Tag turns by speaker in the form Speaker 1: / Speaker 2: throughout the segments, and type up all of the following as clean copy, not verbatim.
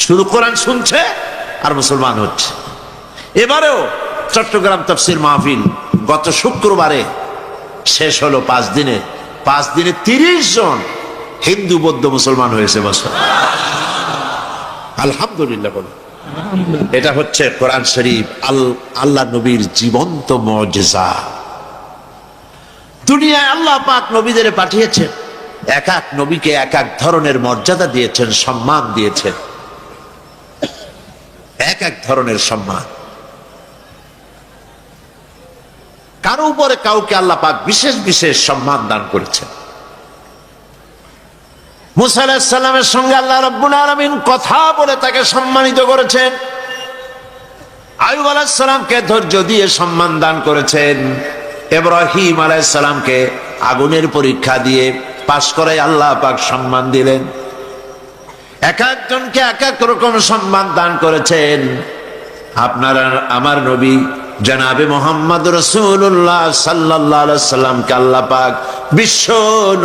Speaker 1: শুধু কোরআন শুনছে আর মুসলমান হচ্ছে। এবারেও চট্টগ্রাম তাফসীর মাহফিল গত শুক্রবারে শেষ হলো। 5 দিনে 30 জন হিন্দু বৌদ্ধ মুসলমান হয়েছে বছর। আলহামদুলিল্লাহ বলো। এটা হচ্ছে কোরআন শরীফ, আল্লাহ নবীর জীবন্ত মুজিজা। দুনিয়ায় আল্লাহ পাক নবীদের পাঠিয়েছেন, এক এক নবীকে এক এক ধরনের মর্যাদা দিয়েছেন, সম্মান দিয়েছেন, এক এক ধরনের সম্মান। কারো উপরে কাউকে আল্লাহ পাক বিশেষ বিশেষ সম্মান দান করেছেন। মুসা আলাইহিস সালামের সঙ্গে আল্লাহ রাব্বুল আলামিন কথা বলে তাকে সম্মানিত করেছেন। আইয়ুব আলাইহিস সালামকে ধৈর্য দিয়ে সম্মান দান করেছেন। ইব্রাহিম আলাইহিস সালামকে আগুনের পরীক্ষা দিয়ে পাশ করে আল্লাহ পাক সম্মান দিলেন। এক একজনকে এক এক রকম সম্মান দান করেছেন। আপনার আমার নবী জনাবে মুহাম্মদ রাসূলুল্লাহ সাল্লাল্লাহু আলাইহি সাল্লামকে আল্লাহ পাক বিশ্ব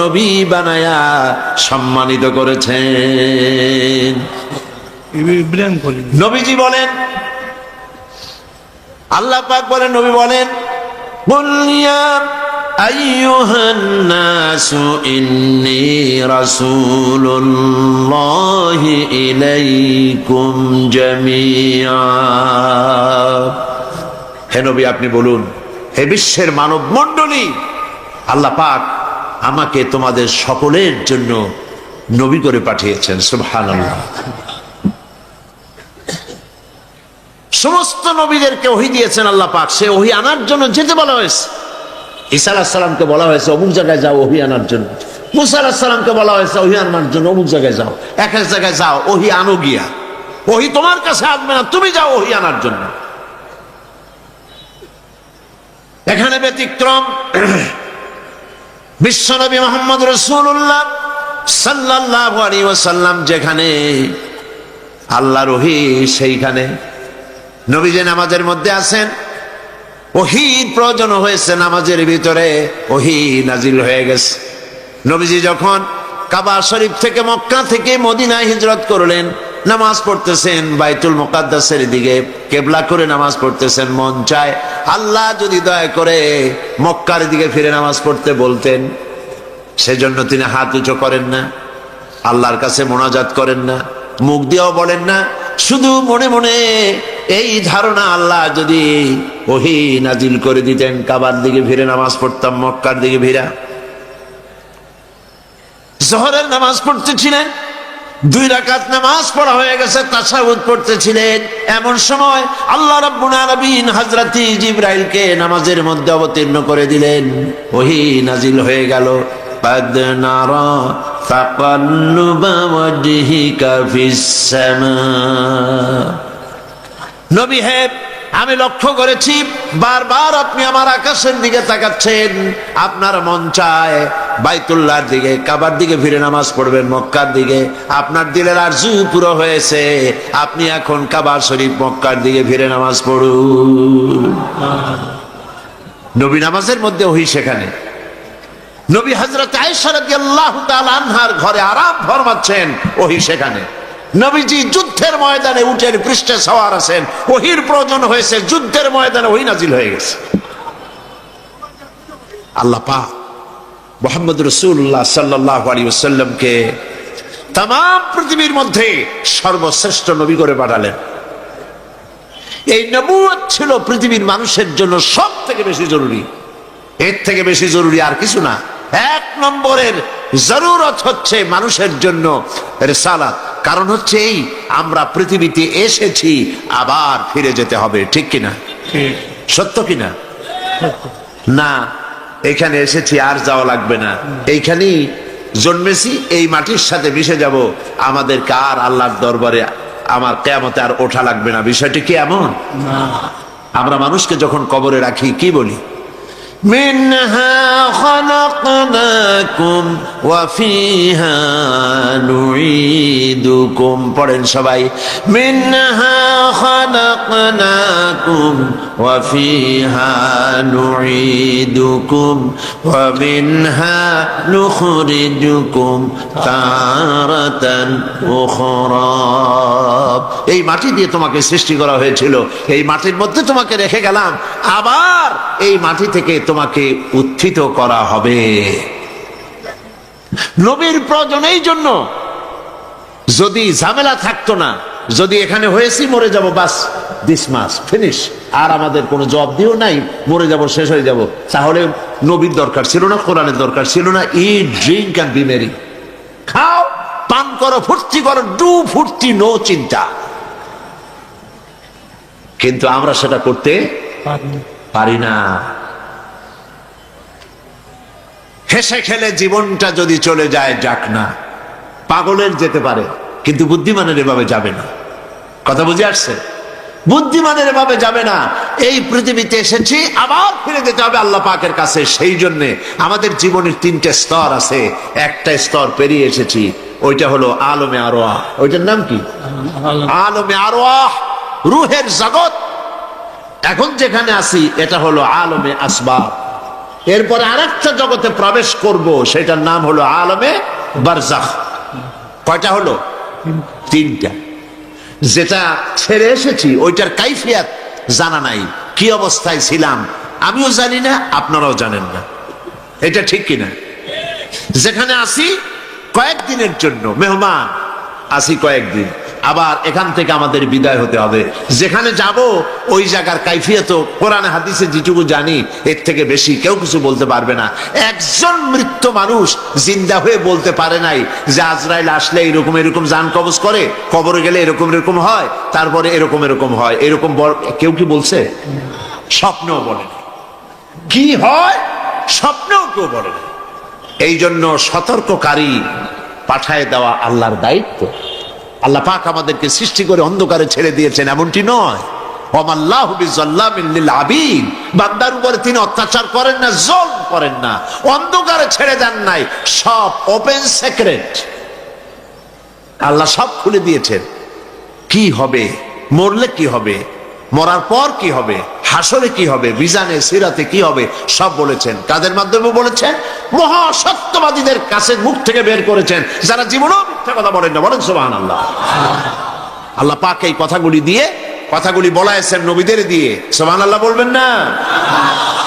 Speaker 1: নবী বানায়া সম্মানিত করেছেন। নবীজি বলেন, আল্লাহ পাক বলেন, নবী বলেন, কুল ইয়া আইয়ুহান নাসু ইন্নী রাসূলুল্লাহি ইলাইকুম জামিআ। হে নবী আপনি বলুন, হে বিশ্বের মানব মণ্ডলী, আল্লাহ পাক আমাকে তোমাদের সকলের জন্য নবী করে পাঠিয়েছেন। সুবহানাল্লাহ। সমস্ত নবীদেরকে ওহী দিয়েছেন আল্লাহ পাক, সে ওহী আনার জন্য যেতে বলা হয়েছে। ঈসা আলাইহিস সালামকে বলা হয়েছে অমুক জায়গায় যাও ওহী আনার জন্য। মুসা আলাইহিস সালামকে বলা হয়েছে ওহী আনার জন্য অমুক জায়গায় যাও। এক এক জায়গায় যাও, ওহী আনো গিয়া। ওহী তোমার কাছে আসবে না, তুমি যাও ওহী আনার জন্য। এখানে ব্যতিক্রম বিশ্বনবী মুহাম্মদ রাসূলুল্লাহ সাল্লাল্লাহু আলাইহি ওয়াসাল্লাম যেখানে আল্লাহর ওহী সেইখানে। নবীজি নামাজের মধ্যে আছেন, ওহীর প্রয়োজন হয়েছে, নামাজের ভিতরে ওহী নাজিল হয়ে গেছে। নবীজি যখন কাবা শরীফ থেকে মক্কা থেকে মদিনায় হিজরত করলেন, নামাজ পড়তেছেন বাইতুল মুকাদ্দাসের দিকে কেবলা করে নামাজ পড়তেছেন। মন চায় আল্লাহ যদি দয়া করে মক্কার দিকে ফিরে নামাজ পড়তে বলতেন, সেজন্য তিনি হাত উঁচু করেন না, আল্লাহর কাছে মোনাজাত করেন না, মুখ দিয়েও বলেন না, শুধু মনে মনে এই ধারণা, আল্লাহ যদি ওহী নাজিল করে দিতেন কাবার দিকে ফিরে নামাজ পড়তাম, মক্কার দিকে ফিরা। জোহরের নামাজ পড়তেছিলেন, 2 রাকাত নামাজ পড়া হয়ে গেছে, তাশাহুদ পড়তেছিলেন। এমন সময় আল্লাহ রাব্বুল আলামিন হযরত জিবরাইলকে নামাজের মধ্যে অবতীর্ণ করে দিলেন, ওহী নাজিল হয়ে গেল। قد نرى تقلب وجهك في السماء। নবী হে, আমি লক্ষ্য করেছি বারবার আপনি আমার আকাশের দিকে তাকাচ্ছেন। আপনার মন চায় বাইতুল্লাহর দিকে, কাবার দিকে ফিরে নামাজ পড়বেন, মক্কার দিকে। আপনার দিলের আরজু পুরো হয়েছে, আপনি এখন কাবা শরীফ মক্কার দিকে ফিরে নামাজ পড়ুন। নবী নামাজের মধ্যে ওহী সেখানে। নবী হযরত আয়েশা রাদিয়াল্লাহু তাআলা আনহার ঘরে আরাম ফরমাচ্ছেন, ওহী সেখানে। নবীজি যুদ্ধের ময়দানে উটের পৃষ্ঠে সওয়ার আছেন, ওহীর প্রয়োজন হয়েছে, যুদ্ধের ময়দানে ওহী নাজিল হয়ে গেছে। আল্লাহ পাক মুহাম্মদ রাসূলুল্লাহ সাল্লাল্লাহু আলাইহি ওয়াসাল্লামকে তাম পৃথিবীর মধ্যে সর্বশ্রেষ্ঠ নবী করে পাঠালেন। এই নবুয়ত ছিল পৃথিবীর মানুষের জন্য সব থেকে বেশি জরুরি। এর থেকে বেশি জরুরি আর কিছু না। 1 নম্বরের জরুরত হচ্ছে মানুষের জন্য রিসালাত। কারণ হচ্ছে এই, আমরা পৃথিবীতে এসেছি, আবার ফিরে যেতে হবে। ঠিক কিনা? সত্য কিনা? না, এখানে এসেছি আর যাওয়া লাগবে না, এইখানেই জন্মেছি, এই মাটির সাথে মিশে যাব, আমাদেরকে আর আল্লাহর দরবারে আমার কিয়ামতে আর ওঠা লাগবে না। বিষয়টি কি এমন? আমরা মানুষকে যখন কবরে রাখি কি বলি? منها خلقناكم وفيها نعيدكم। পড়েন সবাই, منها خلقناكم وفيها نعيدكم ومنها نخرجكم تارة أخرى। এই মাটি দিয়ে তোমাকে সৃষ্টি করা হয়েছিল, এই মাটির মধ্যে তোমাকে রেখে গেলাম, আবার এই মাটি থেকে তোমাকে উত্থিত করা হবে। নবীর প্রয়োজন এই জন্য, যদি ঝামেলা থাকতো না, যদি এখানে হয়েছি মরে যাব, বাস দিস মাস ফিনিশ, আর আমাদের কোনো জবাব দিও নাই, মরে যাব, শেষ হয়ে যাব, তাহলে নবীর দরকার ছিল না, কোরআনের দরকার ছিল না। ইট, ড্রিঙ্ক অ্যান্ড বি মেরি, খাও, পান করো, ফুর্তি করো, ডু ফুর্তি, নো চিন্তা। কিন্তু আমরা সেটা করতে পারি না। হেসে খেলে জীবনটা যদি চলে যায়, যাক না, পাগলের যেতে পারে, কিন্তু বুদ্ধিমানের এভাবে যাবে না। কথা বুঝে আসছে? বুদ্ধিমানের এভাবে যাবে না। এই পৃথিবীতে এসেছি, আবার ফিরে যেতে হবে আল্লাহ পাকের কাছে। সেই জন্য আমাদের জীবনের 3টে স্তর আছে, একটা স্তর পেরিয়ে এসেছি, ওইটা হলো আলমে আরওয়াহ। ওইটার নাম কি? আলমে আরওয়াহ, রুহের জগৎ। এখন যেখানে আছি এটা হলো আলমে আসবাব। এরপরে আরেকটা জগতে প্রবেশ করব, সেটার নাম হলো আলমে বারজাখ। কয়টা হলো? 3টা। যেটা ছেড়ে এসেছি ওইটার কাইফিয়াত জানা নাই, কি অবস্থায় ছিলাম আমিও জানি না, আপনারাও জানেন না। এটা ঠিক কিনা? যেখানে আসি কয়েকদিনের জন্য মেহমান, আসি কয়েকদিন, আবার এখান থেকে আমাদের বিদায় হতে হবে। যেখানে যাব ওই জায়গার কাইফিয়ত কোরআনে হাদিসে যেটুকু জানি, এর থেকে বেশি কেউ কিছু বলতে পারবে না। একজন মৃত্যু মানুষ জিন্দা হয়ে বলতে পারে নাই যে আজরাইল আসলে এরকম এরকম জান কবজ করে, কবরে গেলে এরকম এরকম হয়, তারপরে এরকম এরকম হয়, এরকম কেউ কি বলছে? স্বপ্নেও বলে না। কি হয় স্বপ্নেও কেউ বলে না। এই জন্য সতর্ককারী পাঠায় দেওয়া আল্লাহর দায়িত্ব। আল্লাহ পাক আমাদেরকে সৃষ্টি করে অন্ধকারে ছেড়ে দিয়েছেন, এমনটি নয়। ওয়ামাল্লাহু বিযাল্লামিন লিল আবিদ, বান্দার উপরে তিনি অত্যাচার করেন না, জুলম করেন না, অন্ধকারে ছেড়ে দেন নাই, সব ওপেন সিক্রেট আল্লাহ সব খুলে দিয়েছেন। কি হবে, মরলে কি হবে, মরার পর কি হবে, হাসরে কি হবে, মিজানে সিরাতে কি হবে, সব বলেছেন। কাদের মাধ্যমে বলেছেন? মহাসত্যবাদীদের কাছে মুখ থেকে বের করেছেন, যারা জীবনেও মিথ্যা কথা বলেন না। বলেন সুবহানাল্লাহ। আল্লাহ পাক এই কথাগুলি দিয়ে, কথাগুলি বলাইছেন নবীদের দিয়ে। সুবহানাল্লাহ বলবেন না?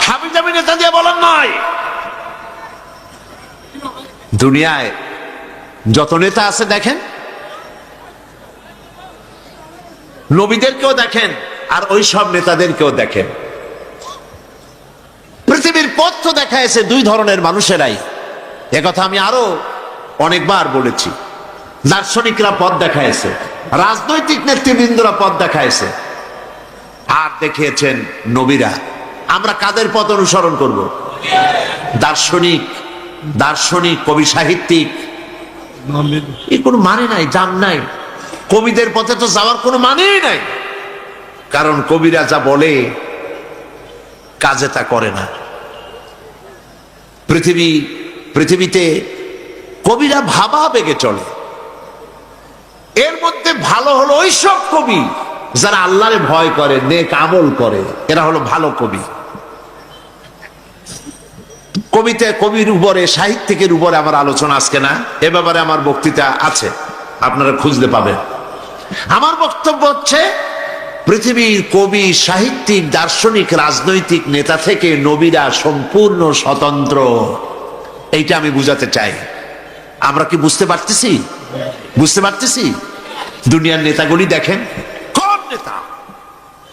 Speaker 1: হাবিজাবি নেতা দিয়ে বলেন নাই। দুনিয়ায় যত নেতা আছে দেখেন, নবীদেরকেও দেখেন আর ওই সব নেতাদেরকেও দেখেন। পৃথিবীর পথ তো দেখাইছে 2 ধরনের মানুষেরাই। একথা আমি আরো অনেকবার বলেছি। দার্শনিকরা পথ দেখাইছে, রাজনৈতিক নেতৃবৃন্দরা পথ দেখাইছে, আর দেখিয়েছেন নবীরা। আমরা কাদের পথ অনুসরণ করব? দার্শনিক, দার্শনিক, কবি, সাহিত্যিক, এই কোনো মানে নাই, জান নাই। কবিদের পথে তো যাওয়ার কোনো মানেই নাই, কারণ কবিরা যা বলে কাজে তা করে না। পৃথিবীতে কবিরা ভাবা বেগে চলে। এর মধ্যে ভালো হলো ওইসব কবি যারা আল্লাহরে ভয় করে, নেক আমল করে, এরা হলো ভালো কবি। কবির উপরে, সাহিত্যিকের উপরে আমার আলোচনা আজকে না, এ ব্যাপারে আমার বক্তৃতা আছে, আপনারা খুঁজলে পাবেন। আমার বক্তব্য হচ্ছে, পৃথিবীর কবি, সাহিত্যিক, দার্শনিক, রাজনৈতিক নেতা থেকে নবীরা সম্পূর্ণ স্বতন্ত্র। এইটা আমি বুঝাতে চাই। আমরা কি বুঝতে পারতেছি? বুঝতে পারতেছি? দুনিয়ার নেতাগুলি দেখেন, কোন নেতা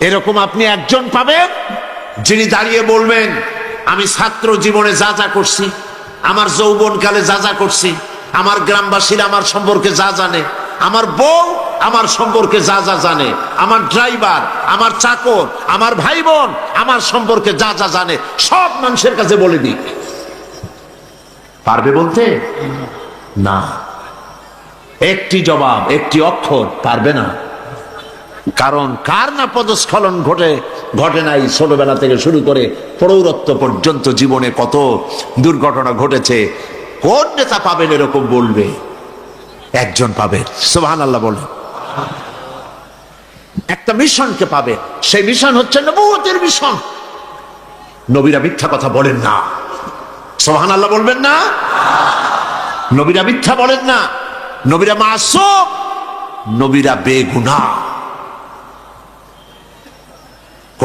Speaker 1: এরকম আপনি একজন পাবেন যিনি দাঁড়িয়ে বলবেন, আমি ছাত্র জীবনে যা যা করছি, আমার যৌবনকালে যা যা করছি, আমার গ্রামবাসীরা আমার সম্পর্কে যা জানে, আমার বউ আমার সম্পর্কে যা যা জানে, আমার ড্রাইভার, আমার চাকর, আমার ভাই বোন আমার সম্পর্কে যা যা জানে, সব মানুষের কাছে বলে দিই। পারবে বলতে? না। একটি জবাব, একটি অক্ষর পারবে না। কারণ কার না পদস্খলন ঘটে নাই, ছোটবেলা থেকে শুরু করে প্রৌঢ়ত্ব পর্যন্ত জীবনে কত দুর্ঘটনা ঘটেছে। কোন নেতা পাবেন এরকম বলবে? একজন পাবেন, সুবহানাল্লাহ বলে। একটা মিশনকে পাবে, সেই মিশন হচ্ছে নবুয়তের মিশন। নবীরা মিথ্যা কথা বলেন না, সুবহানাল্লাহ বলবেন না? নবীরা মিথ্যা বলেন না, নবীরা মাসুম, নবীরা বেগুনাহ।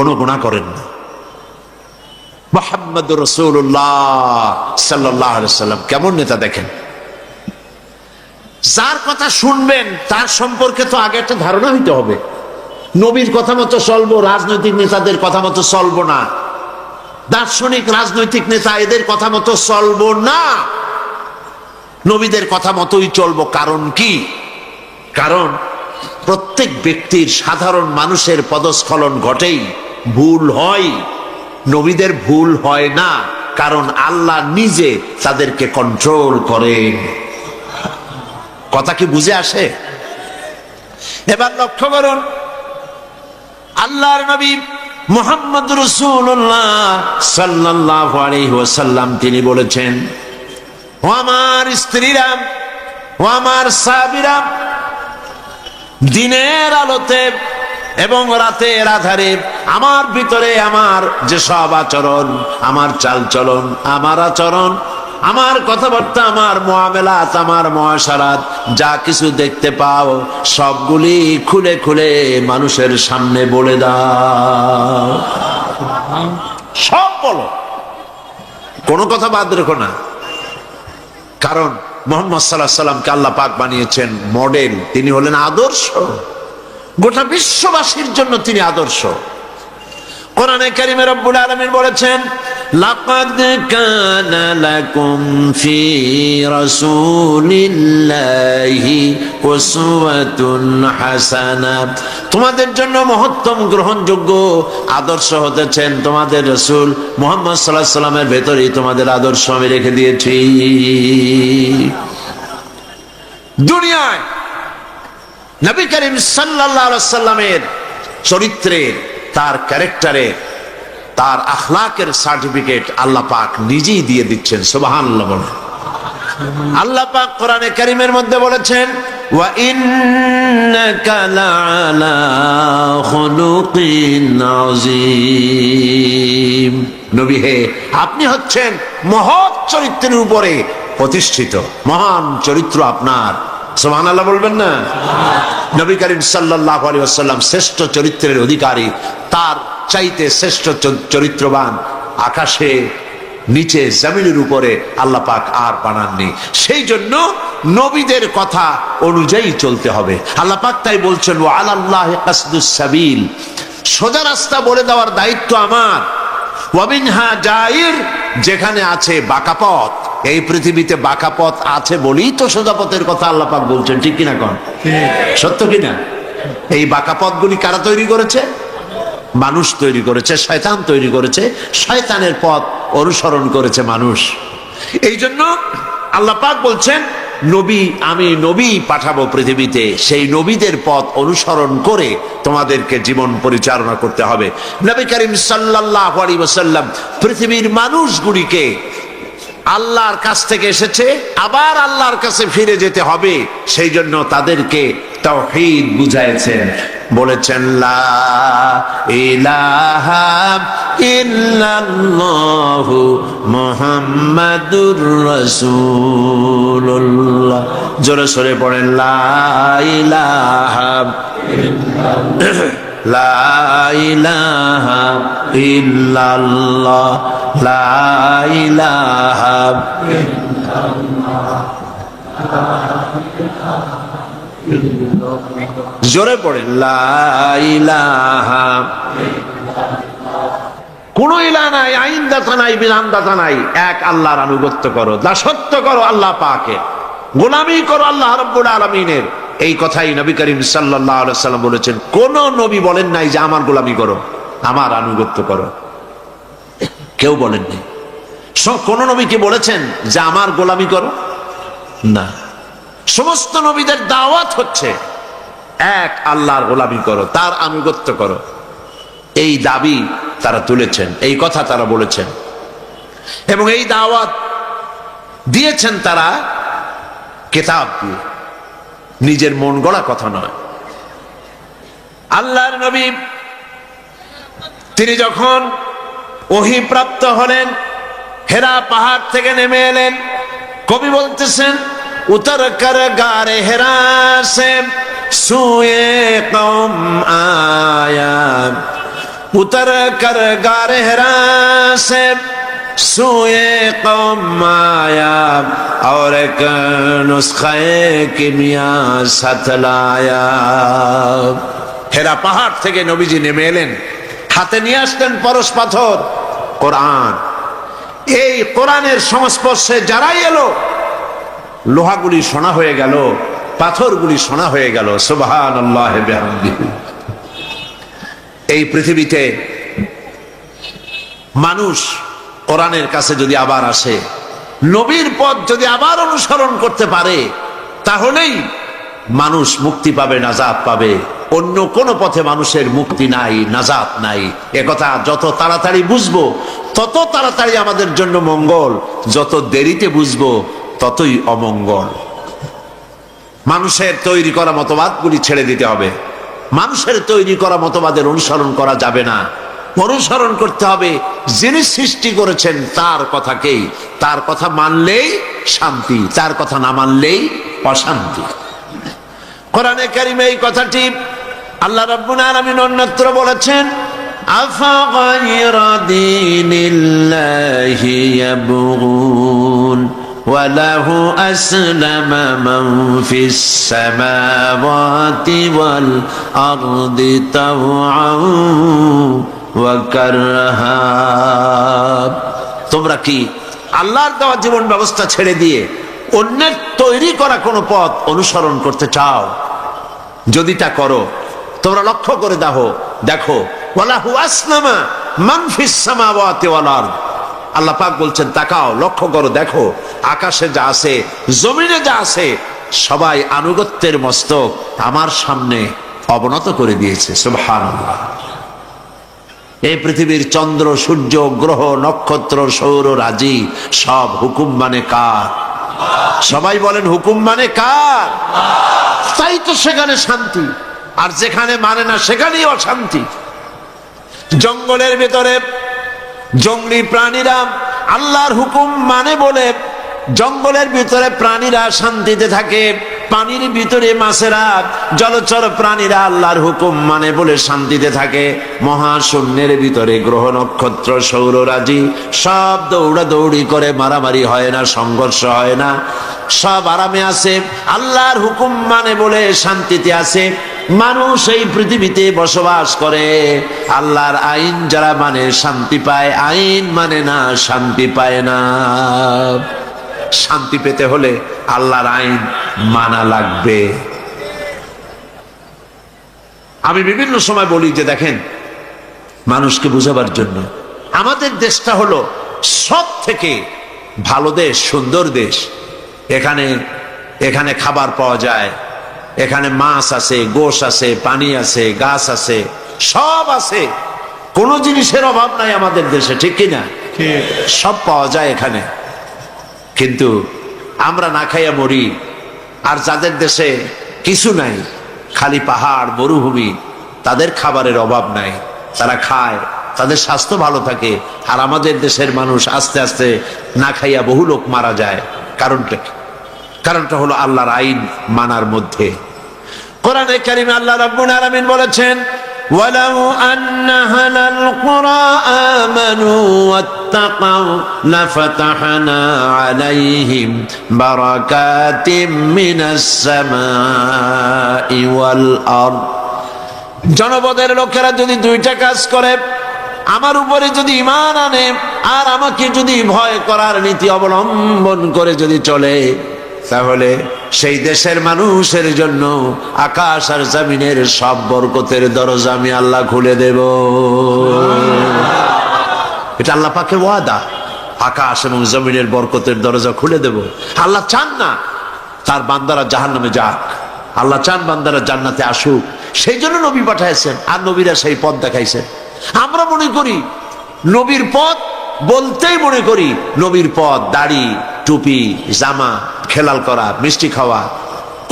Speaker 1: কোনো গুনাহ করেন না। মুহাম্মদুর রাসূলুল্লাহ সাল্লাল্লাহু আলাইহি ওয়াসাল্লাম কেমন নেতা দেখেন। যার কথা শুনবেন তার সম্পর্কে তো আগে একটা ধারণা হইতে হবে। নবীর কথা মতো চলবো, রাজনৈতিক নেতাদের কথা মতো চলবো না, দার্শনিক রাজনৈতিক নেতা এদের কথা মতো চলবো না, নবীদের কথা মতোই চলবো। কারণ কি? কারণ প্রত্যেক ব্যক্তির, সাধারণ মানুষের পদস্খলন ঘটেই, ভুল হয়, নবীদের ভুল হয় না, কারণ আল্লাহ নিজে তাদেরকে কন্ট্রোল করে। কথা কি বুঝে আসে? এবার লক্ষ্য করুন, আল্লাহর নবী মুহাম্মদ রাসূলুল্লাহ সাল্লাল্লাহু আলাইহি ওয়াসাল্লাম তিনি বলেছেন, ও আমার স্ত্রীরা, ও আমার সাহাবীরা, দিনের আলোতে এবং রাতের আধারে আমার ভিতরে আমার যে সব আচরণ, আমার চালচলন, আমার আচরণ, আমার কথাবার্তা, আমার মুআমালাত, আমার মুআশারাত, যা কিছু দেখতে পাও সবগুলি খুলে খুলে মানুষের সামনে বলে দাও। সব বলো, কোনো কথা বাদ রেখো না। কারণ মুহাম্মদ সাল্লাল্লাহু আলাইহি সাল্লামকে আল্লাহ পাক বানিয়েছেন মডেল, তিনি হলেন আদর্শ, গোটা বিশ্ববাসীর জন্য তিনি আদর্শ। কোরআনে কারিমে রব্বুল আলামিন বলেছেন, লাকাদ কানা লাকুম ফি রাসূলিল্লাহি উসওয়াতুন হাসানা, তোমাদের জন্য মহত্তম গ্রহণযোগ্য আদর্শ হতেছেন তোমাদের রাসূল মুহাম্মদ সাল্লাল্লাহু আলাইহি সাল্লামের ভেতরেই তোমাদের আদর্শ আমি রেখে দিয়েছি। দুনিয়ায় নবী করিম সাল্লাল্লাহু আলাইহি সাল্লামের চরিত্রের, তার ক্যারেক্টারের, তার আখলাকের সার্টিফিকেট আল্লাহ পাক নিজেই দিয়ে দিচ্ছেন। সুবহানাল্লাহ বলেন। আল্লাহ পাক কোরআনে কারীমের মধ্যে বলেছেন, ওয়া ইন্নাকা লাআলা খুলুকিন আযীম, নবী হে আপনি হচ্ছেন মহৎ চরিত্রের উপরে প্রতিষ্ঠিত, মহান চরিত্র আপনার। সুবহানাল্লাহ বলবেন না? নবী করিম সাল্লাল্লাহু আলাইহি ওয়াসাল্লাম শ্রেষ্ঠ চরিত্রের অধিকারী, তার চাইতে শ্রেষ্ঠ চরিত্রবান আকাশে, নিচে, জমিনের উপরে আল্লাহ পাক আর বানাননি। সেই জন্য নবীদের কথা অনুযায়ী চলতে হবে। আল্লাহ পাক তাই বলছেন, ওয়া আলাল্লাহি কাসদুস সাবিল, সোজা রাস্তা বলে দেওয়ার দায়িত্ব আমার। ওয়া মিনহা জাইর, যেখানে আছে বাঁকা পথ, এই পৃথিবীতে বাঁকা পথ আছে বলেই তো সোজা পথের কথা আল্লাহ পাক বলছেন, ঠিক কিনা কোন? সত্য কিনা? এই বাঁকা পথগুলি কারা তৈরি করেছে? মানুষ তৈরি করেছে, শয়তান তৈরি করেছে, শয়তানের পথ অনুসরণ করেছে মানুষ। এই জন্য আল্লাহ পাক বলছেন, নবী, আমি নবী পাঠাবো পৃথিবীতে, সেই নবীদের পথ অনুসরণ করে তোমাদেরকে জীবন পরিচালনা করতে হবে। নবী করিম সাল্লাল্লাহু আলাইহি ওয়াসাল্লাম পৃথিবীর মানুষগুলিকে আল্লাহর কাছ থেকে এসেছে, আবার আল্লাহর কাছে ফিরে যেতে হবে, সেই জন্য তাদেরকে তাওহীদ বুঝাইছেন। বলেছেন, লা ইলাহা ইল্লাল্লাহু মুহাম্মাদুর রাসূলুল্লাহ। জোরে সরে পড়েন, লা ইলাহা লা ইলাহা ইল্লাল্লাহ, লা ইলাহা জোরে পড়েন, লা ইলাহা, কোন ইলাহ নাই, আইনদাতা নাই, বিধানদাতা নাই, এক আল্লাহর আনুগত্য করো, দাসত্ব করো আল্লাহ পাকে, গোলামি করো আল্লাহ রাব্বুল আলামিনের। এই কথাই নবী করিম সাল্লাল্লাহু আলাইহি ওয়াসাল্লাম বলেছেন। কোন নবী বলেন নাই যে আমার গোলামি করো, আমার আনুগত্য করো, কেউ বলেননি। কোন নবী কি বলেছেন যে আমার গোলামি করো? না। সমস্ত নবীদের দাওয়াত হচ্ছে এক আল্লাহর গোলামি করো, তার আনুগত্য করো। এই দাবি তারা তুলেছেন, এই কথা তারা বলেছেন এবং এই দাওয়াত দিয়েছেন তারা কিতাব দিয়ে, নিজের মন গড়া কথা নয়। আল্লাহর নবী তিনি যখন ওহী প্রাপ্ত হলেন, হেরা পাহাড় থেকে নেমে এলেন, কবি বলতেছেন, উতর কর গারে হেরা সে সুয়ে কওম আয়া, उतर कर गारे हिरा से सोए कौम आया और एक नुस्खे किमिया साथ लाया। হেরা পাহাড় থেকে নবীজি নেমে এলেন, হাতে নিয়ে আসলেন পরশ পাথর কোরআন। এই কোরআনের সংস্পর্শে যারাই এলো লোহাগুলি সোনা হয়ে গেল, পাথরগুলি সোনা হয়ে গেল। সুবহানাল্লাহি বিহামদিহি। এই পৃথিবীতে মানুষ কোরআনের কাছে যদি আবার আসে, নবীর পথ যদি আবার অনুসরণ করতে পারে, তাহলেই মানুষ মুক্তি পাবে, নাজাত পাবে। অন্য কোন পথে মানুষের মুক্তি নাই, নাজাত নাই। একথা যত তাড়াতাড়ি বুঝবো তত তাড়াতাড়ি আমাদের জন্য মঙ্গল, যত দেরিতে বুঝবো ততই অমঙ্গল। মানুষের তৈরি করা মতবাদগুলি ছেড়ে দিতে হবে। মানুষের তৈরি করা মতবাদের অনুসরণ করা যাবে না। অনুসরণ করতে হবে যিনি সৃষ্টি করেছেন তার কথাকেই। তার কথা মানলেই শান্তি, তার কথা না মানলেই অশান্তি। কোরআনে কারিমে এই কথাটি আল্লাহ রাব্বুল আলামিন অন্যত্র বলেছেন, আফাগায়রা দীনিল্লাহি ইয়াবগুন ওয়া লাহু আসলামা মান ফিস সামাওয়াতি ওয়াল আরদি তাওআন ওয়া কারহা। তোমরা কি আল্লাহর দেওয়া জীবন ব্যবস্থা ছেড়ে দিয়ে অন্যের তৈরি করা কোন পথ অনুসরণ করতে চাও? যদি তা করো, তোমরা লক্ষ্য করে দেখো ওয়ালাহু আসলামা মান ফিস সামাওয়াতি ওয়াল আরদ। আল্লাহ পাক বলছেন তাকাও, লক্ষ্য করো, দেখো আকাশে যা আছে, জমিনে যা আছে, সবাই আনুগত্যের মস্তক আমার সামনে অবনত করে দিয়েছে। সুবহানাল্লাহ। এই পৃথিবীর চন্দ্র, সূর্য, গ্রহ, নক্ষত্র, সৌর রাজি সব হুকুম মানে কার? সবাই বলেন হুকুম মানে কার? তাই তো সেখানে শান্তি, আর যেখানে মানে না সেখানেই অশান্তি। জঙ্গলের ভিতরে জঙ্গলি প্রাণীরা আল্লাহর হুকুম মানে বলে জঙ্গলের ভিতরে প্রাণীরা শান্তিতে থাকে, পানির ভিতরে মাছেরা, জলচর প্রাণীরা আল্লাহর হুকুম মানে বলে শান্তিতে থাকে। মহাশূন্যের ভিতরে গ্রহ, নক্ষত্র, সৌররাজি সব দৌড়াদৌড়ি করে, মারামারি হয় না, সংঘর্ষ হয় না, সব আরামে আছে, আল্লাহর হুকুম মানে বলে শান্তিতে আছে। মানুষ এই পৃথিবীতে বসবাস করে, আল্লাহর আইন যারা মানে শান্তি পায়, আইন মানে না শান্তি পায় না। শান্তি পেতে হলে আল্লাহর আইন মানা লাগবে। আমি বিভিন্ন সময় বলি যে দেখেন, মানুষকে বুঝাবার জন্য, আমাদের দেশটা হলো সব থেকে ভালো দেশ, সুন্দর দেশ। এখানে খাবার পাওয়া যায়, এখানে মাছ আছে, গোশ আছে, পানি আছে, গাছ আছে, সব আছে। কোন জিনিসের অভাব নাই আমাদের দেশে, ঠিক কিনা? সব পাওয়া যায় এখানে। কিন্তু আমরা না খাইয়া মরি। আর যাদের দেশে কিছু নাই, খালি পাহাড়, মরুভূমি, তাদের খাবারের অভাব নাই, তারা খায়, তাদের স্বাস্থ্য ভালো থাকে। আর আমাদের দেশের মানুষ আস্তে আস্তে না খাইয়া বহু লোক মারা যায়। কারণটা হলো আল্লাহর আইন মানার মধ্যে। কোরআনে কারিমে আল্লাহ রাব্বুল আলামিন বলেছেন, ওয়ালাউ আন্না আহলাল কুরা আমানু ওয়াত্তাকাউ লাফাতাহনা আলাইহিম বারাকাতিম মিনাস সামাই ওয়াল আরদ। জনপদের লোকেরা যদি দুইটা কাজ করে, আমার উপরে যদি ঈমান আনে আর আমাকে যদি ভয় করার নীতি অবলম্বন করে যদি চলে, তাহলে সেই দেশের মানুষের জন্য আকাশ আর জমিনের সব বরকতের দরজা আমি আল্লাহ খুলে দেব। এটা আল্লাহ পাকের ওয়াদা, আকাশ এবং জমিনের বরকতের দরজা খুলে দেব। আল্লাহ চান না তার বান্দারা জাহান্নামে যাক, আল্লাহ চান বান্দারা জান্নাতে আসুক। সেই জন্য নবী পাঠাইছেন, আর নবীরা সেই পথ দেখাইছেন। আমরা মনে করি নবীর পথ বলতেই মনে করি নবীর পথ দাড়ি, টুপি, জামা, খেলাল করা, মিষ্টি খাওয়া,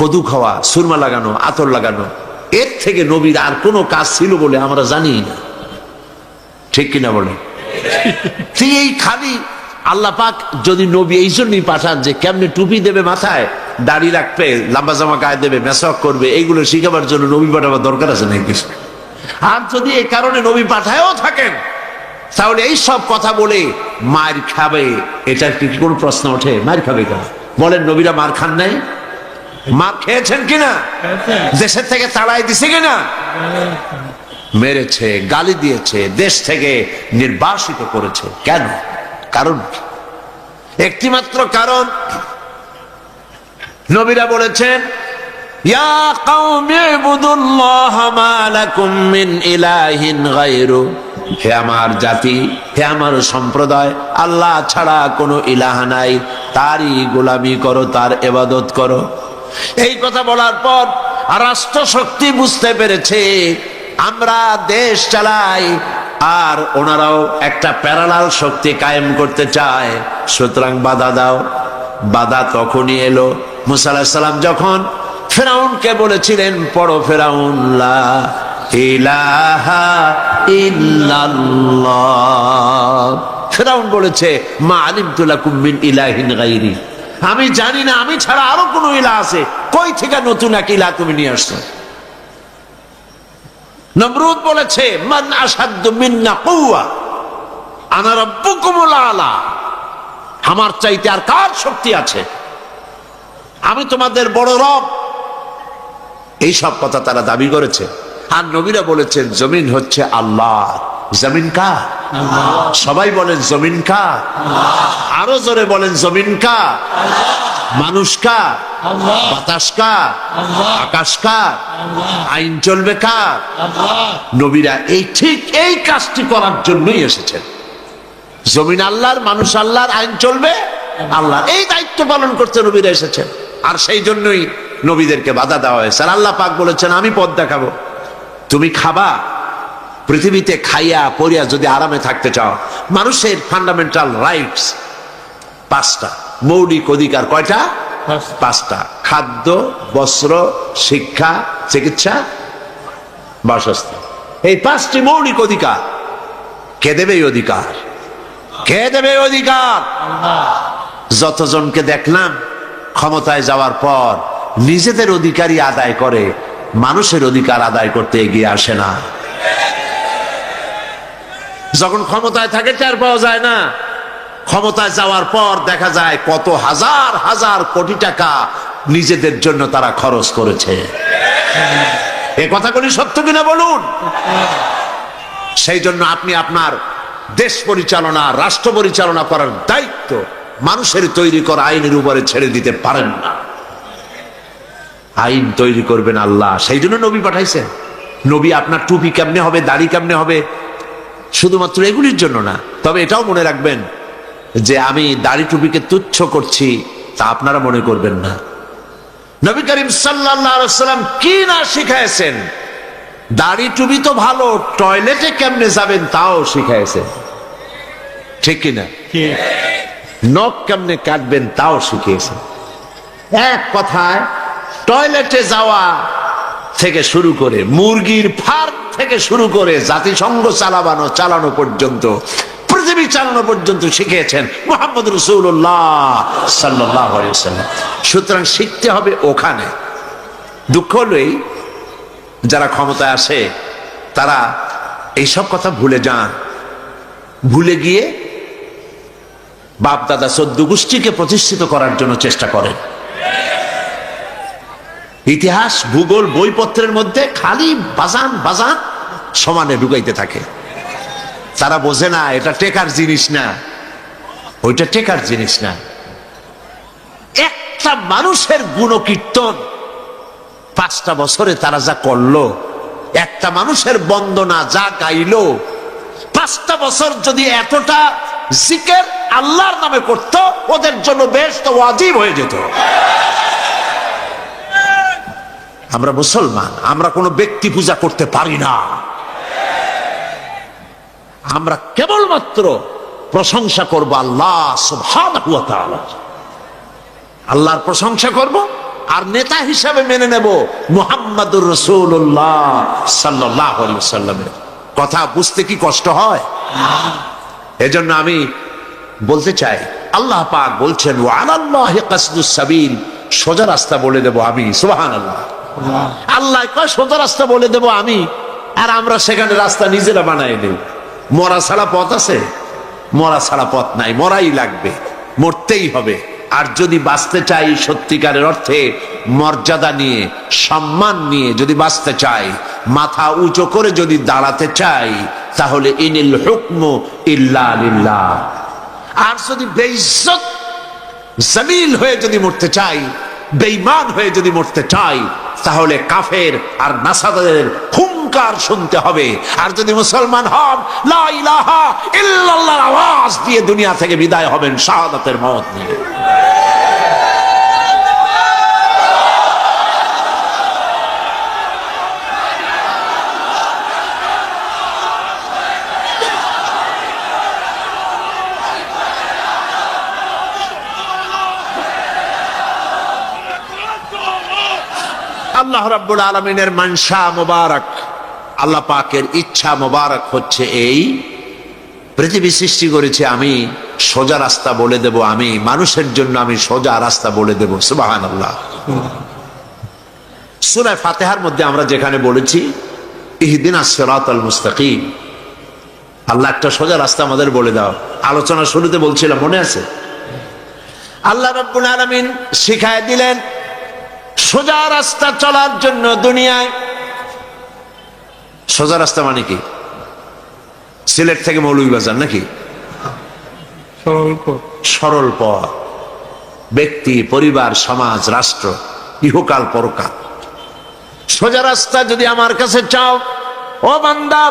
Speaker 1: কদু খাওয়া, সুরমা লাগানো, আতর লাগানো। এর থেকে নবীর আর কোনো কাজ ছিল বলে আমরা জানি না, ঠিক কিনা বলে? এই খালি আল্লাহ পাক যদি নবী এই জন্যই পাঠান যে কেমনে টুপি দেবে মাথায়, দাড়ি রাখবে, লম্বা জামা গায়ে দেবে, মেসওয়াক করবে, এইগুলো শিখাবার জন্য নবী পাঠাবার দরকার আছে নাকি? আর যদি এই কারণে নবী পাঠায়ও থাকেন, তাহলে এই সব কথা বলে মার খাবে, এটার কি কোনো প্রশ্ন ওঠে? মার খাবে কেন? বলেন, নবীরা মার খান নাই? মার খেয়েছেন কিনা? দেশের থেকে তাড়াই দিছে কিনা? মেরেছে, গালি দিয়েছে, দেশ থেকে নির্বাসিত করেছে। কেন? কারণ একটি মাত্র কারণ, নবীরা বলেছেন, ইয়া কওমি ইবুদুল্লাহ মা লাকুম মিন ইলাহিন গায়রু, হে আমার জাতি, হে আমার সম্প্রদায়, আল্লাহ ছাড়া কোনো ইলাহ নাই, তারই গোলামি করো, তার ইবাদত করো। এই কথা বলার পর রাষ্ট্র শক্তি বুঝতে পেরেছে আমরা দেশ চালাই, আর ওনারাও একটা প্যারালাল শক্তি কায়েম করতে চায়, সুতরাং বাধা দাও। বাধা তখনই এলো মুসা আলাইহিস সালাম যখন ফিরআউনকে বলেছিলেন, পড়ো ফিরআউন, লা ইলাহা ইল্লাল্লাহ। ফিরআউন বলেছে, মা আলিমতু লাকুম মিন ইলাহিন গায়রি, আমি জানি না আমি ছাড়া আরো কোন ইলাহ আছে, কই থেকে নতুন এক ইলাহ তুমি নিয়ে আসছো? নমরুদ বলেছে, মান আশাদ্দু মিন্না কুওয়া আনা রাব্বুকুমুল আলা, আমার চাইতে আর কার শক্তি আছে? আমি তোমাদের বড় রব। এই সব কথা তারা দাবি করেছে। আর নবীরা বলেছেন, জমিন হচ্ছে আল্লাহ। জমিন কার? সবাই বলেন জমিন কার? আরো জোরে বলেন জমিন কার? মানুষ কার? বাতাস কার? আকাশ কার? আইন চলবে কার? নবীরা এই ঠিক এই কাজটি করার জন্যই এসেছেন। জমিন আল্লাহর, মানুষ আল্লাহর, আইন চলবে আল্লাহর, এই দায়িত্ব পালন করতে নবীরা এসেছেন। আর সেই জন্যই নবীদেরকে বাধা দেওয়া হয়েছে। আর আল্লাহ পাক বলেছেন, আমি পথ দেখাবো, তুমি খাবা। পৃথিবীতে খাইয়া পরিয়া যদি আরামে থাকতে চাও, মানুষের ফান্ডামেন্টাল রাইটস পাঁচটা, মৌলিক অধিকার কয়টা? পাঁচটা। খাদ্য, বস্ত্র, শিক্ষা, চিকিৎসা, বাসস্থান। এই পাঁচটি মৌলিক অধিকার। কে দেবে এই অধিকার? কে দেবে এই অধিকার? যতজনকে দেখলাম ক্ষমতায় যাওয়ার পর নিজেদের অধিকারই আদায় করে, মানুষের অধিকার আদায় করতে এগিয়ে আসে না। যখন ক্ষমতায় থাকে টের পাওয়া যায় না, ক্ষমতায় যাওয়ার পর দেখা যায় কত হাজার হাজার কোটি টাকা নিজেদের জন্য তারা খরচ করেছে। এ কথাগুলি সত্য কিনা বলুন? সেই জন্য আপনি আপনার দেশ পরিচালনা, রাষ্ট্র পরিচালনা করার দায়িত্ব মানুষের তৈরি করা আইনের উপরে ছেড়ে দিতে পারেন না। আইন তৈরি করবেন আল্লাহ, সেই জন্য নবী পাঠাইছেন। নবী আপনার টুপি কেমনে হবে, দাড়ি কেমনে হবে, শুধুমাত্র এগুলির জন্য না। তবে এটাও মনে রাখবেন যে আমি দাড়ি টুপিকে তুচ্ছ করছি তা আপনারা মনে করবেন না। নবী করিম সাল্লাল্লাহু আলাইহি ওয়াসাল্লাম কি না শিখাইছেন। দাড়ি টুপি তো ভালো, টয়লেটে কেমনে যাবেন তাও শিখাইছেন, ঠিক কিনা? নখ কেমনে কাটবেন তাও শিখিয়েছেন। এক কথায় টয়লেটে যাওয়া থেকে শুরু করে, মুরগির ফার্ম থেকে শুরু করে, জাতিসংঘ চালানো পর্যন্ত, পৃথিবী চালানো পর্যন্ত শিখিয়েছেন মুহাম্মদ রাসূলুল্লাহ সাল্লাল্লাহু আলাইহি ওয়াসাল্লাম। সুতরাং শিখতে হবে ওখানে। দুঃখ হলেই যারা ক্ষমতায় আসে তারা এইসব কথা ভুলে যান। ভুলে গিয়ে বাপ দাদা 14 গোষ্ঠীকে প্রতিষ্ঠিত করার জন্য চেষ্টা করেন। ইতিহাস, ভূগোল, বইপত্রের মধ্যে খালি বাজান বাজান সমানে ঢুকাইতে থাকে। তারা বোঝে না এটা টেকার জিনিস না, ওইটা টেকার জিনিস না। একটা মানুষের গুণকীর্তন 5টা বছরে তারা যা করলো, একটা মানুষের বন্দনা যা গাইলো, 5টা বছর যদি এতটা জিকির আল্লাহর নামে করত, ওদের জন্য বেশ তো ওয়াজিব হয়ে যেত। আমরা মুসলমান, আমরা কোনো ব্যক্তি পূজা করতে পারি না। আমরা কেবলমাত্র প্রশংসা করব আল্লাহ সুবহানাহু ওয়া তাআলা, আল্লাহর প্রশংসা করব, আর নেতা হিসাবে মেনে নেব মুহাম্মাদুর রাসূলুল্লাহ সাল্লাল্লাহু আলাইহি ওয়াসাল্লামের কথা। বুঝতে কি কষ্ট হয়? এজন্য আমি বলতে চাই, আল্লাহ পাক বলছেন ওয়া আলাল্লাহি কাসদুস সাবিল, সোজা রাস্তা বলে দেব আমি। সুবহানাল্লাহ। আল্লাহ কয় সোজা রাস্তা বলে দেব আমি। আর আমরা সেখানে রাস্তা নিজেরা বানাই নেই। মরা ছাড়া পথ আছে? মরা ছাড়া পথ নাই, মরাই লাগবে, মরতেই হবে। আর যদি বাঁচতে চাই সত্যিকারের অর্থে মর্যাদা নিয়ে, সম্মান নিয়ে যদি বাঁচতে চাই, মাথা উঁচু করে যদি দাঁড়াতে চাই, তাহলে ইনিল হুকমু ইল্লা লিল্লাহ। আর যদি বেইজ্জত জলিল হয়ে যদি মরতে চাই, বেঈমান হয়ে যদি মরতে চাই, তাহলে কাফের আর নাসারাদের হুঙ্কার শুনতে হবে। আর যদি মুসলমান হন, লা ইলাহা ইল্লাল্লাহর আওয়াজ দিয়ে দুনিয়া থেকে বিদায় হবেন শাহাদাতের মওত নিয়ে। আল্লাহ রাব্বুল আলামিনের মানশা মুবারক, আল্লাহ পাকের ইচ্ছা মুবারক হচ্ছে এই, পৃথিবী সৃষ্টি করেছে আমি, সোজা রাস্তা বলে দেব আমি, মানুষের জন্য আমি সোজা রাস্তা বলে দেব। সুবহানাল্লাহ। সূরা ফাতিহার মধ্যে আমরা যেখানে বলেছি ইহদিনাস সিরাতাল মুস্তাকিম, আল্লাহ একটা সোজা রাস্তা আমাদের বলে দাও। আলোচনা শুরুতে বলছিলাম, মনে আছে? আল্লাহ রাব্বুল আলামিন শিখায় দিলেন সোজা রাস্তা চলার জন্য দুনিয়ায়। সোজা রাস্তা মানে কি? সিলেট থেকে মৌলভীবাজার নাকি? সরল পথ, ব্যক্তি, পরিবার, সমাজ, রাষ্ট্র, ইহকাল পরকাল। সোজা রাস্তা যদি আমার কাছে চাও, ও বান্দা,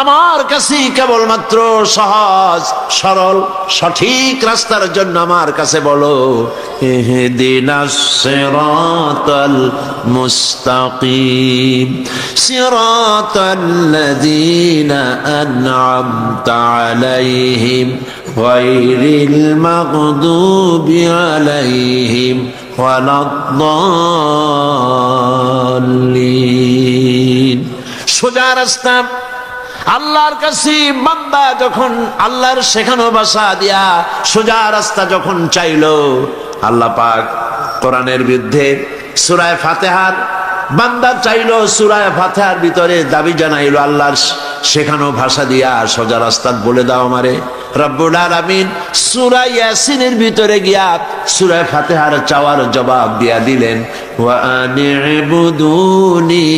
Speaker 1: আমার কাছে কেবলমাত্র সহজ সরল সঠিক রাস্তার জন্য আমার কাছে বলো, ইহদিনাস সিরাতাল মুস্তাকিম সিরাতাল্লাযীনা আন'আমতা আলাইহিম গায়রিল মাগদুবি আলাইহিম ওয়ালাদ-দাল্লিন। সোজা রাস্তা আল্লাহর কাছে বান্দা যখন আল্লাহর শেখানো ভাষা দিয়া সোজা রাস্তা যখন চাইলো, আল্লাহ পাক কোরআনের বিরুদ্ধে সূরা ফাতিহার বান্দা চাইলো, সূরা ফাতিহার ভিতরে দাবি জানাইলো আল্লাহর শেখানো ভাষা দিয়া সোজা রাস্তা বলে দাও আমারে। রব্বুল আলামিন সূরা ইয়াসিনের ভিতরে গিয়া সূরা ফাতিহার চাওয়ার জবাব দিয়া দিলেন, ওয়া আনি'বুদুনি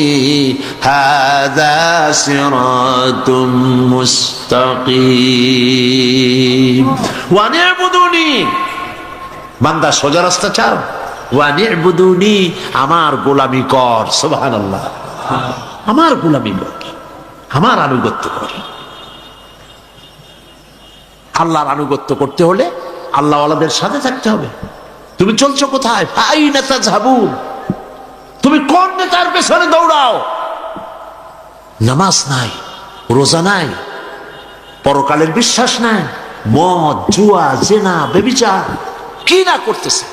Speaker 1: হাযা সিরাতুম মুস্তাকিম। ওয়া আনি'বুদুনি, বান্দা সোজা রাস্তা চাও, ওয়া আনি'বুদুনি, আমার গোলামি কর। সুবহানাল্লাহ। আমার গোলামি কর, আমার আনুগত্য কর। আল্লাহর আনুগত্য করতে হলে আল্লাহওয়ালাদের সাথে থাকতে হবে। তুমি চলছো কোথায়? আইনা তাযহাবুন, তুমি কোন নেতার পেছনে দৌড়াও? নামাজ নাই, রোজা নাই, পরকালের বিশ্বাস নাই, মদ, জুয়া, জেনা, ব্যভিচার কি না করতেছে,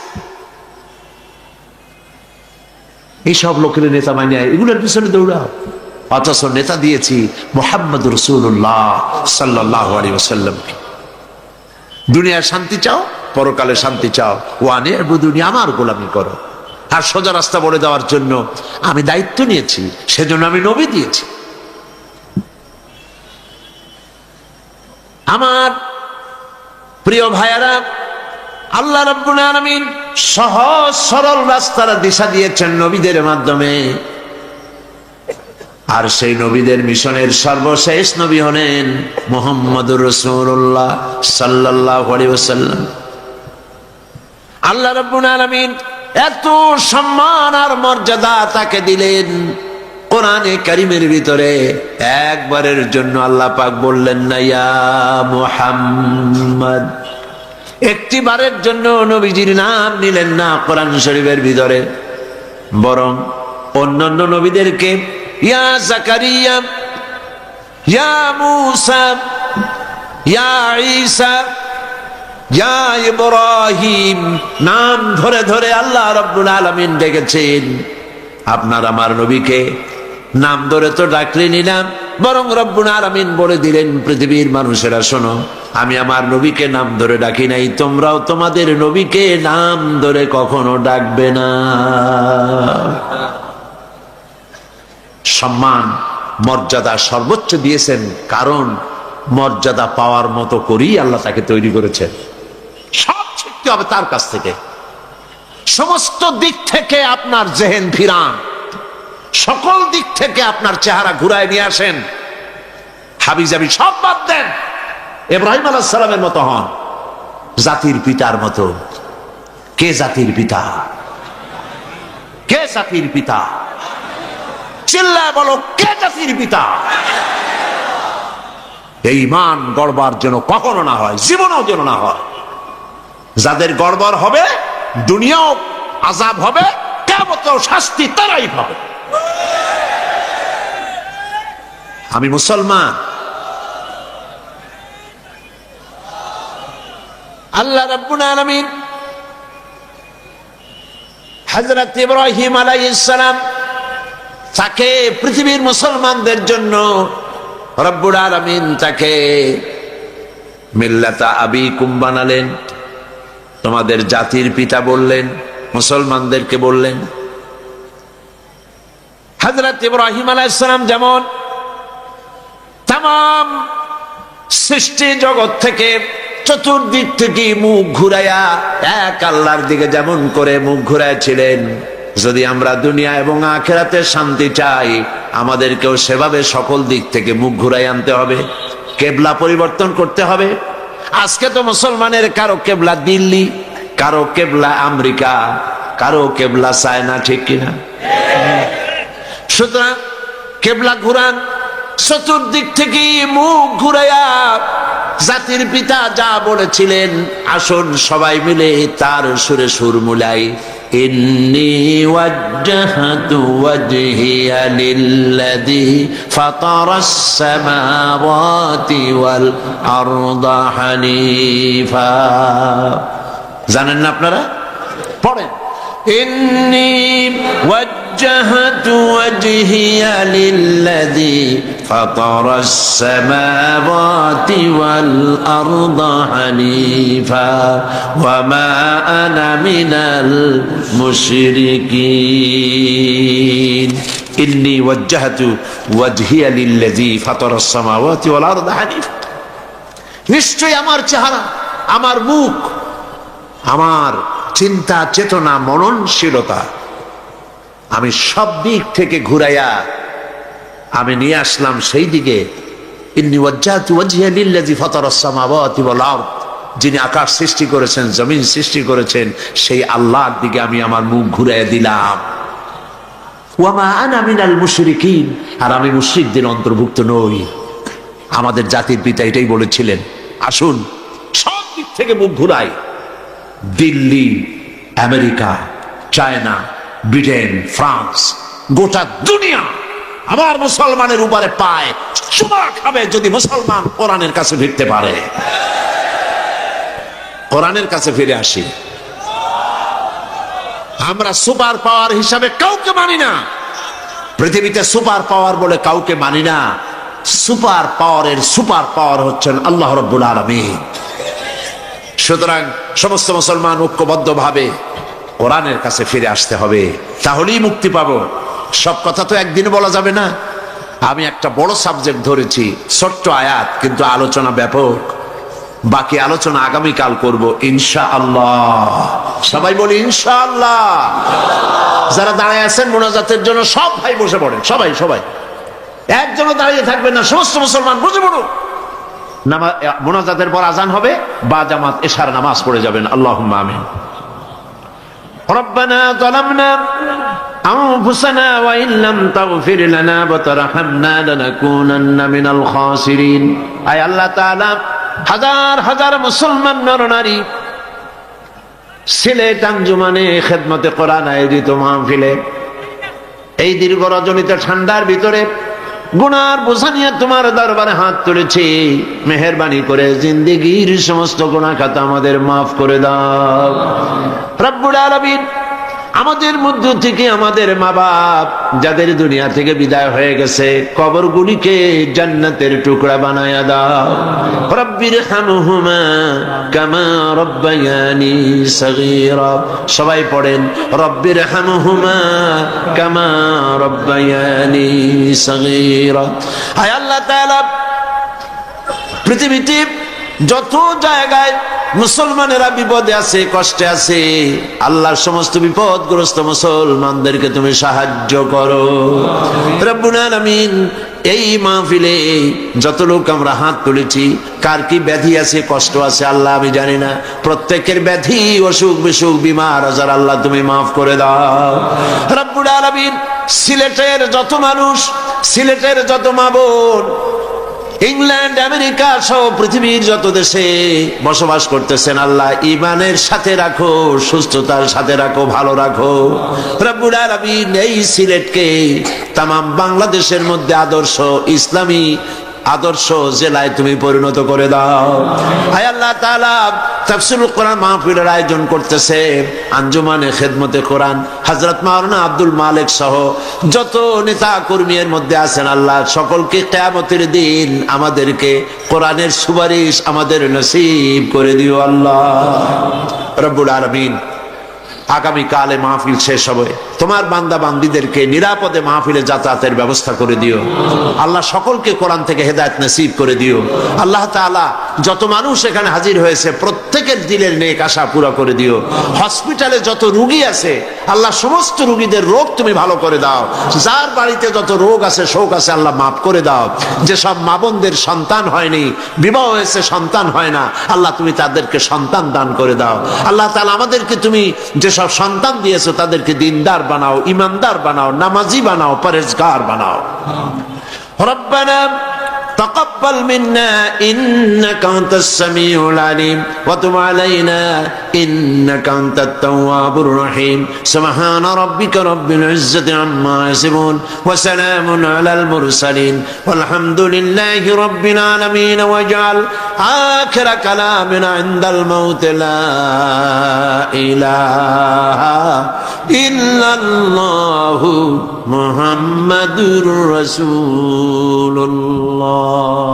Speaker 1: এইসব লোকের নেতা মানিয়ে এগুলোর পিছনে দৌড়াও। অথচ নেতা দিয়েছি মুহাম্মদ রাসূলুল্লাহ সাল্লাল্লাহু আলাইহি ওয়াসাল্লামকে। দুনিয়ার শান্তি চাও, পরকালে শান্তি চাও, ওয়া আনি'বুদুনি, আমার গোলামি করো। আর সোজা রাস্তা বলে দেওয়ার জন্য আমি দায়িত্ব নিয়েছি, সেজন্য আমি নবী দিয়েছি। আমার প্রিয় ভাইয়ারা, আল্লাহ রাব্বুল আলামিন সহজ সরল রাস্তার দিশা দিয়েছেন নবীদের মাধ্যমে। আর সেই নবীদের মিশনের সর্বশেষ নবী হলেন মুহাম্মদুর রাসূলুল্লাহ সাল্লাল্লাহু আলাইহি ওয়াসাল্লাম। আল্লাহ রাব্বুল আলামিন এত সম্মান আর মর্যাদা তাকে দিলেন, কোরআনে কারীমের ভিতরে একবারের জন্য আল্লাহ পাক বললেন না ইয়া মুহাম্মদ, একটিবারের জন্য নবীজির নাম নিলেন না কোরআন শরীফের ভিতরে, বরং অন্যান্য নবীদেরকে ইয়া জাকারিয়া, ইয়া মূসা, ইয়া ঈসা, ইয়া ইব্রাহিম নাম ধরে ধরে আল্লাহ রাব্বুল আলামিন ডেকেছেন। আপনার আমার নবীকে নাম ধরে তো ডাকলেনই না, বরং রব্বুল আলামিন বলে দিলেন পৃথিবীর মানুষেরা শোনো, আমি আমার নবীকে নাম ধরে ডাকি নাই, তোমরাও তোমাদের নবীকে নাম ধরে কখনো ডাকবে না। সম্মান মর্যাদা সর্বোচ্চ দিয়েছেন, কারণ মর্যাদা পাওয়ার মতো করেই আল্লাহ তাকে তৈরি করেছেন। সব শিখতে হবে তার কাছ থেকে। সমস্ত দিক থেকে আপনার জেহেন ফিরান, সকল দিক থেকে আপনার চেহারা ঘুরায় নিয়ে আসেন, হাবিজাবি সব বাদ দেন, ইব্রাহিম আলাইহিস সালামের মতো হন, জাতির পিতার মতো। কে জাতির পিতা? কে জাতির পিতা? চিল্লায় বলো, কে জাতির পিতা? এই ঈমান গড়বার যেন কখনো না হয়, জীবনেও যেন না হয়। যাদের গড়বড় হবে, দুনিয়াও আযাব হবে, কিয়ামতেও শাস্তি তারাই পাবে। আমি মুসলমান। আল্লাহ রাব্বুল আলামিন হযরত ইব্রাহিম আলাইহিস সালাম তাকে পৃথিবীর মুসলমানদের জন্য রব্বুল আলামিন তাকে মিল্লাতা আবিকুম বানালেন, তোমাদের জাতির পিতা বললেন, মুসলমানদেরকে বললেন। হযরত ইব্রাহিম আলাইহিস সালাম যেমন তামাম সৃষ্টি জগৎ থেকে চতুর্দিক থেকে মুখ ঘুরাইয়া এক আল্লাহর দিকে যেমন করে মুখ ঘুরাইছিলেন, যদি আমরা দুনিয়া এবং আখিরাতে শান্তি চাই, আমাদেরকেও সেভাবে সকল দিক থেকে মুখ ঘুরাই আনতে হবে, কেবলা পরিবর্তন করতে হবে। আজকে তো মুসলমানের কারো কেবলা দিল্লি, কারো কেবলা আমেরিকা, কারো কেবলা চায়না, ঠিক কিনা? সুতরাং কেবলা ঘুরান, চতুর্দিক থেকে মুখ ঘুরাইয়া জাতির পিতা যা বলেছিলেন, আসুন সবাই মিলে তার সুরে সুর মুলাই। ইন্নী ওয়াজ্জাহতু ওয়াজহিয়া লিল্লাযী ফাতারাস সামাওয়াতি ওয়াল আরদা হানিফা। জানেন না আপনারা? পড়েন, ইন্নী ওয়াজ্জাহতু ওয়াজহিয়া লিল্লাযী ফাতারাস সামাওয়াতি ওয়াল আরদা হানিফা ওয়া মা আনা মিনাল মুশরিকিন। ইন্নী ওয়াজ্জাহতু ওয়াজহিয়া লিল্লাযী ফাতারাস সামাওয়াতি ওয়াল আরদা হানিফা। নিশ্চয়ই আমার চেহারা, আমার মুখ, আমার চিন্তা চেতনা মননশীলতা আমি সব দিক থেকে ঘুরাইয়া আমি নিয়ে আসলাম সেই দিকে। ইন্নী ওয়াজ্জাহতু ওয়াজহিয়া লিল্লাযী ফাতারাস সামাওয়াতি ওয়াল আরদ, যিনি আকাশ সৃষ্টি করেছেন, জমিন সৃষ্টি করেছেন, সেই আল্লাহর দিকে আমি আমার মুখ ঘুরাইয়া দিলাম। ওয়া মা আনা মিনাল মুশরিকিন, আর আমি মুশরিকদের অন্তর্ভুক্ত নই। আমাদের জাতির পিতা এটাই বলেছিলেন, আসুন সব দিক থেকে মুখ ঘুরাই। Delhi, America, China, Britain, France, গোটা দুনিয়া আমার মুসলমানের উপরে পায় চুমা খাবে যদি মুসলমান কোরআনের কাছে ফিরতে পারে। কোরআনের কাছে ফিরে আসি। আমরা সুপার পাওয়ার হিসাবে কাউকে মানি না, পৃথিবীতে সুপার পাওয়ার বলে কাউকে মানি না। সুপার পাওয়ারের সুপার পাওয়ার হচ্ছেন আল্লাহ রাব্বুল আলামিন। সুতরাং সমস্ত মুসলমান ঐক্যবদ্ধভাবে কোরআনের কাছে ফিরে আসতে হবে, তাহলেই মুক্তি পাবো। সব কথা তো একদিনে বলা যাবে না। আমি একটা বড় সাবজেক্ট ধরেছি, ছোট্ট আয়াত, কিন্তু আলোচনা ব্যাপক। বাকি আলোচনা আগামীকাল করব ইনশাআল্লাহ। সবাই বলি ইনশাআল্লাহ। যারা দাঁড়ায় আছেন মোনাজাতের জন্য সব ভাই বসে পড়েন, সবাই সবাই, একজনও দাঁড়িয়ে থাকবেন না, সমস্ত মুসলমান বসে পড়ুন। মোনাজাতের পর আজান হবে, বা জামাত এশার নামাজ পড়ে যাবেন। আল্লাহুম্মা আমিন। রব্বানা যালামনা আনফুসানা ওয়া ইন লাম তাগফির লানা ওয়া তারহামনা লানাকুনান্না মিনাল খাসিরিন। আয় আল্লাহ তাআলা, হাজার হাজার মুসলমান নরনারী সিলেট আঞ্জুমানে খেদমতে কোরআন আয়োজিত মাহফিলে এই দীর্ঘ রজনীতে ঠান্ডার ভিতরে গুনার বোঝা নিয়ে তোমার দরবারে হাত তুলেছি। মেহেরবানি করে জিন্দেগীর সমস্ত গুনাহ খাতা আমাদের মাফ করে দাও রব্বুল আলামিন। আমাদের মধ্য থেকে আমাদের মা বাপ যাদের দুনিয়া থেকে বিদায় হয়ে গেছে, কবরগুলিকে জান্নাতের টুকরা বানায়া দাও। রব্বির হামহুমা কামা রব্বায়ানি সগীরা। সবাই পড়েন, রব্বির হামহুমা কামা রব্বায়ানি সগীরা। হায় আল্লাহ তাআলা, পৃথিবীতে যত জায়গায় মুসলমানেরা বিপদে আছে, কষ্টে আছে, আল্লাহর সমস্ত বিপদগ্রস্ত মুসলমানদেরকে তুমি সাহায্য করো রব্বুল আলামিন। এই মাহফিলে যত লোক আমরা হাত তুলেছি, কার কি ব্যাধি আছে, কষ্ট আছে আল্লাহ আমি জানি না, প্রত্যেকের ব্যাধি, অসুখ বিসুখ, বিমার আজার আল্লাহ তুমি মাফ করে দাও রব্বুল আলামিন। সিলেটের যত মানুষ, সিলেটের যত মা বোন, ইংল্যান্ড, আমেরিকা সহ পৃথিবীর যত দেশে বসবাস করতেছেন, আল্লাহ ইমানের সাথে রাখো, সুস্থতার সাথে রাখো, ভালো রাখো রব্বুল আলামিন। এই সিলেটকে তাম বাংলাদেশের মধ্যে আদর্শ ইসলামী আদর্শ জেলায় তুমি পরিণত করে দাও। আয় আল্লাহ তাআলা, তাফসীরুল কোরআন মাহফিলের আয়োজন করতেছে আঞ্জুমানে খেদমতে কোরআন হযরত মাওলানা আব্দুল মালিক সহ যত নেতা কর্মীর মধ্যে আছেন, আল্লাহ সকলকে কিয়ামতের দিন আমাদেরকে কোরআনের সুপারিশ আমাদের নসিব করে দিও আল্লাহ রব্বুল আলামিন। আগামী কালে মাহফিল শেষ হবে, তোমার বান্দা বান্দীদেরকে নিরাপদে মাহফিলে যাতায়াতের ব্যবস্থা করে দিও আল্লাহ। সকলকে কোরআন থেকে হেদায়েত নসিব করে দিও আল্লাহ তাআলা। যত মানুষ এখানে হাজির হয়েছে, প্রত্যেকের দিলের নেক আশা পুরো করে দিও। হসপিটালে যত রোগী আছে আল্লাহ, সমস্ত রোগীদের রোগ তুমি ভালো করে দাও। যার বাড়িতে যত রোগ আছে, শোক আছে, আল্লাহ মাফ করে দাও। যেসব মা বোনদের সন্তান হয়নি, বিবাহ হয়েছে, সন্তান হয় না, আল্লাহ তুমি তাদেরকে সন্তান দান করে দাও আল্লাহ তাআলা। আমাদেরকে তুমি যেসব সন্তান দিয়েছো তাদেরকে দিনদার বানাও, ইমানদার বানাও, নামাজি বানাও, পরেজগার বানাও। রব্বানা تقبل منا إنك أنت السميع العليم وتب علينا إنك أنت التواب الرحيم سبحان ربك رب العزة عما يصفون وسلام على المرسلين والحمد لله رب العالمين واجعل آخر كلامنا عند الموت لا إله إلا الله محمد رسول الله